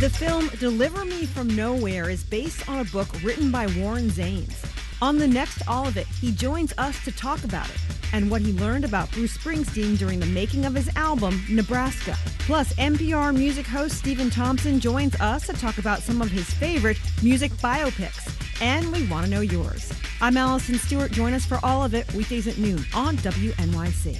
The film Deliver Me from Nowhere is based on a book written by Warren Zanes. On the next All of It, he joins us to talk about it and what he learned about Bruce Springsteen during the making of his album, Nebraska. Plus, NPR music host Stephen Thompson joins us to talk about some of his favorite music biopics. And we want to know yours. I'm Allison Stewart. Join us for All of It, weekdays at noon on WNYC.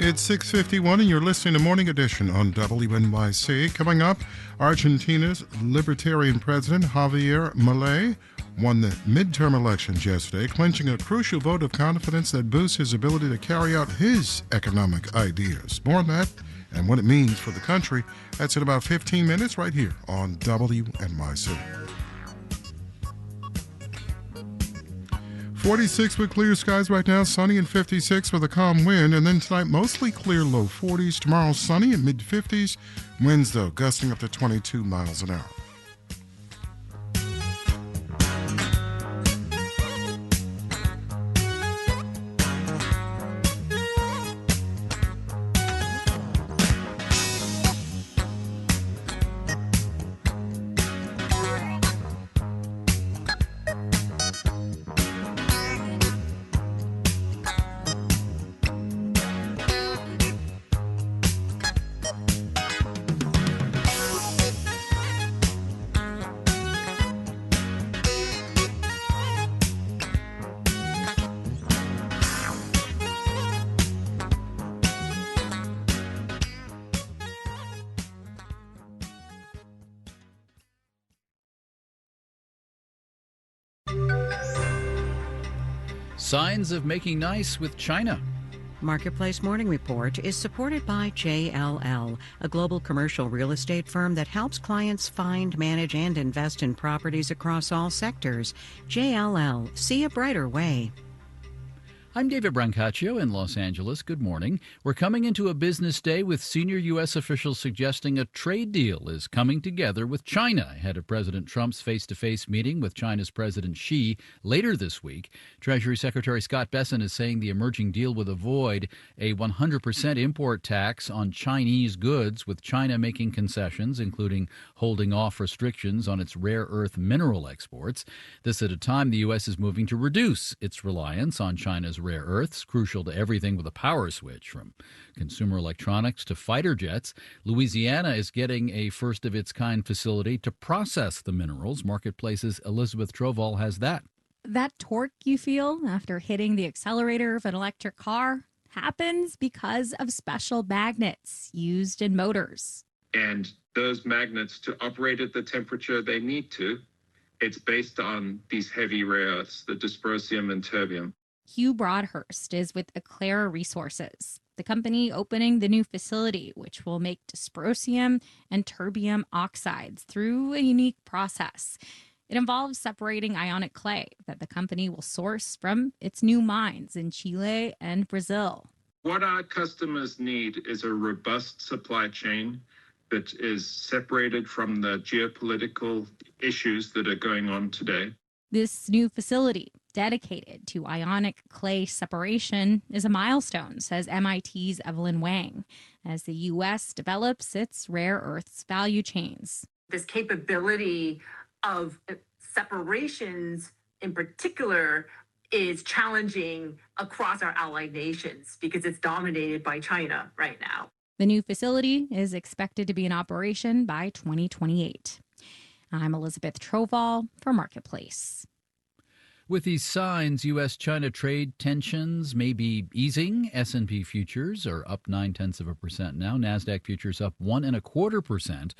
It's 6:51 and you're listening to Morning Edition on WNYC. Coming up, Argentina's Libertarian President Javier Milei won the midterm elections yesterday, clinching a crucial vote of confidence that boosts his ability to carry out his economic ideas. More on that and what it means for the country, that's in about 15 minutes right here on WNYC. 46 with clear skies right now, sunny and 56 with a calm wind. And then tonight, mostly clear, low 40s. Tomorrow, sunny and mid-50s. Winds, though, gusting up to 22 miles an hour. Signs of making nice with China. Marketplace Morning Report is supported by JLL, a global commercial real estate firm that helps clients find, manage, and invest in properties across all sectors. JLL, see a brighter way. I'm David Brancaccio in Los Angeles. Good morning. We're coming into a business day with senior U.S. officials suggesting a trade deal is coming together with China ahead of President Trump's face-to-face meeting with China's President Xi later this week. Treasury Secretary Scott Bessent is saying the emerging deal would avoid a 100% import tax on Chinese goods, with China making concessions, including holding off restrictions on its rare earth mineral exports. This at a time the U.S. is moving to reduce its reliance on China's rare earths, crucial to everything with a power switch, from consumer electronics to fighter jets. Louisiana is getting a first-of-its-kind facility to process the minerals. Marketplace's Elizabeth Troval has that. That torque you feel after hitting the accelerator of an electric car happens because of special magnets used in motors. And those magnets, to operate at the temperature they need to, it's based on these heavy rare earths, the dysprosium and terbium. Hugh Broadhurst is with Aclara Resources, the company opening the new facility, which will make dysprosium and terbium oxides through a unique process. It involves separating ionic clay that the company will source from its new mines in Chile and Brazil. What our customers need is a robust supply chain that is separated from the geopolitical issues that are going on today. This new facility, dedicated to ionic clay separation, is a milestone, says MIT's Evelyn Wang, as the U.S. develops its rare earths value chains. This capability of separations in particular is challenging across our allied nations because it's dominated by China right now. The new facility is expected to be in operation by 2028. I'm Elizabeth Troval for Marketplace. With these signs, U.S.-China trade tensions may be easing. S&P futures are up 0.9% now. NASDAQ futures up 1.25%.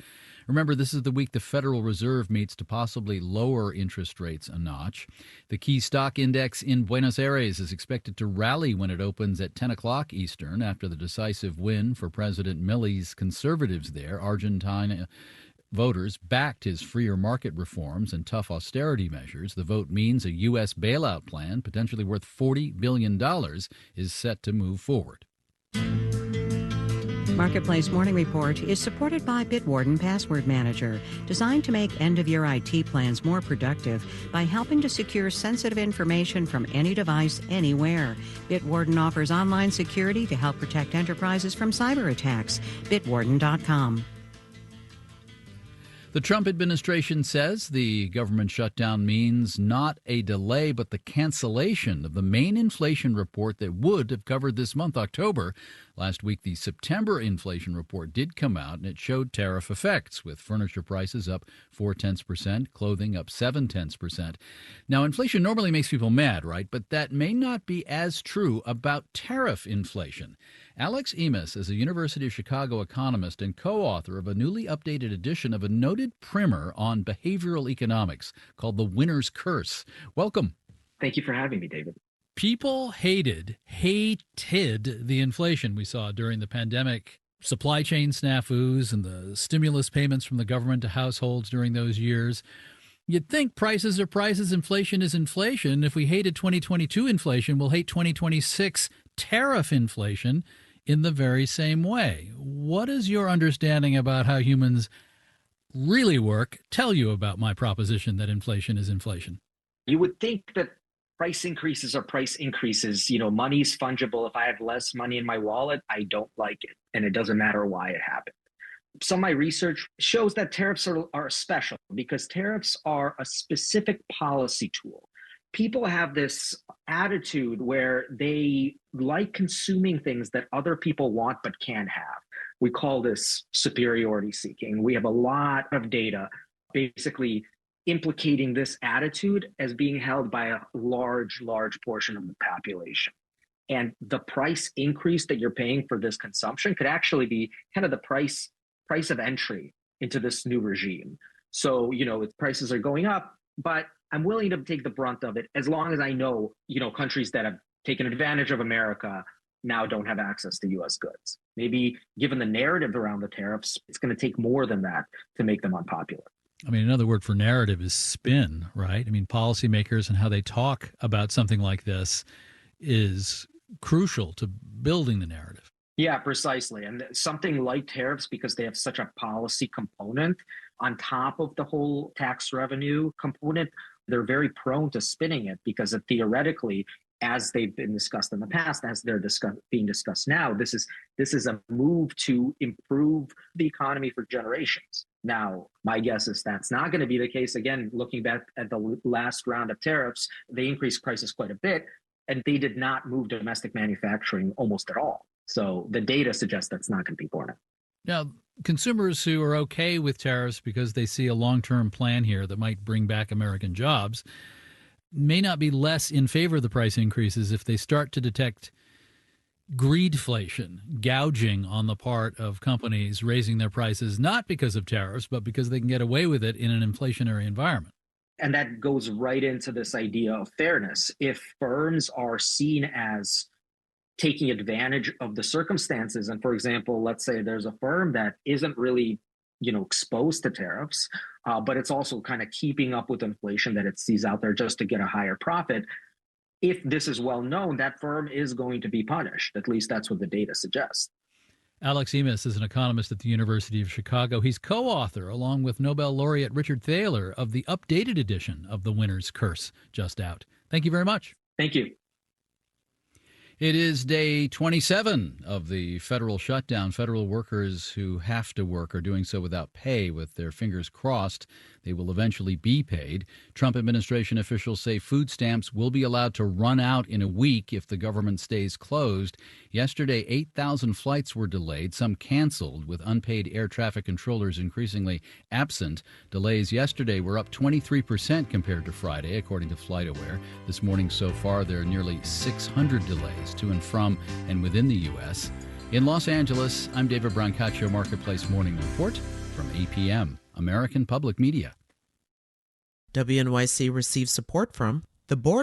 Remember, this is the week the Federal Reserve meets to possibly lower interest rates a notch. The key stock index in Buenos Aires is expected to rally when it opens at 10 o'clock Eastern after the decisive win for President Millei's conservatives there. Argentina voters backed his freer market reforms and tough austerity measures. The vote means a U.S. bailout plan, potentially worth $40 billion, is set to move forward. Marketplace Morning Report is supported by Bitwarden Password Manager, designed to make end-of-year IT plans more productive by helping to secure sensitive information from any device, anywhere. Bitwarden offers online security to help protect enterprises from cyber attacks. Bitwarden.com. The Trump administration says the government shutdown means not a delay, but the cancellation of the main inflation report that would have covered this month, October. Last week, the September inflation report did come out, and it showed tariff effects, with furniture prices up 0.4%, clothing up 0.7%. Now, inflation normally makes people mad, right? But that may not be as true about tariff inflation. Alex Emis is a University of Chicago economist and co-author of a newly updated edition of a noted primer on behavioral economics called The Winner's Curse. Welcome. Thank you for having me, David. People hated the inflation we saw during the pandemic, supply chain snafus and the stimulus payments from the government to households during those years. You'd think prices are prices, inflation is inflation. If we hated 2022 inflation, we'll hate 2026 tariff inflation in the very same way. What is your understanding about how humans really work tell you about my proposition that inflation is inflation? You would think that price increases are price increases. You know, money's fungible. If I have less money in my wallet, I don't like it. And it doesn't matter why it happened. Some of my research shows that tariffs are special because tariffs are a specific policy tool. People have this attitude where they like consuming things that other people want but can't have. We call this superiority seeking. We have a lot of data basically implicating this attitude as being held by a large portion of the population. And the price increase that you're paying for this consumption could actually be kind of the price of entry into this new regime. So, you know, prices are going up, but I'm willing to take the brunt of it as long as I know, you know, countries that have taken advantage of America now don't have access to U.S. goods. Maybe given the narrative around the tariffs, it's going to take more than that to make them unpopular. I mean, another word for narrative is spin, right? I mean, policymakers and how they talk about something like this is crucial to building the narrative. Yeah, precisely. And something like tariffs, because they have such a policy component on top of the whole tax revenue component, they're very prone to spinning it because theoretically, as they've been discussed in the past, as they're being discussed now, this is a move to improve the economy for generations. Now, my guess is that's not going to be the case. Again, looking back at the last round of tariffs, they increased prices quite a bit, and they did not move domestic manufacturing almost at all. So the data suggests that's not going to be borne out. Now, consumers who are okay with tariffs because they see a long-term plan here that might bring back American jobs may not be less in favor of the price increases if they start to detect greedflation, gouging on the part of companies raising their prices, not because of tariffs, but because they can get away with it in an inflationary environment. And that goes right into this idea of fairness. If firms are seen as taking advantage of the circumstances, and for example, let's say there's a firm that isn't really, you know, exposed to tariffs, but it's also kind of keeping up with inflation that it sees out there just to get a higher profit. If this is well known, that firm is going to be punished. At least that's what the data suggests. Alex Emis is an economist at the University of Chicago. He's co-author, along with Nobel laureate Richard Thaler, of the updated edition of The Winner's Curse, just out. Thank you very much. Thank you. It is day 27 of the federal shutdown. Federal workers who have to work are doing so without pay, with their fingers crossed they will eventually be paid. Trump administration officials say food stamps will be allowed to run out in a week if the government stays closed. Yesterday, 8,000 flights were delayed, some canceled, with unpaid air traffic controllers increasingly absent. Delays yesterday were up 23% compared to Friday, according to FlightAware. This morning so far, there are nearly 600 delays to and from and within the U.S. In Los Angeles, I'm David Brancaccio, Marketplace Morning Report from APM, American Public Media. WNYC receives support from the Board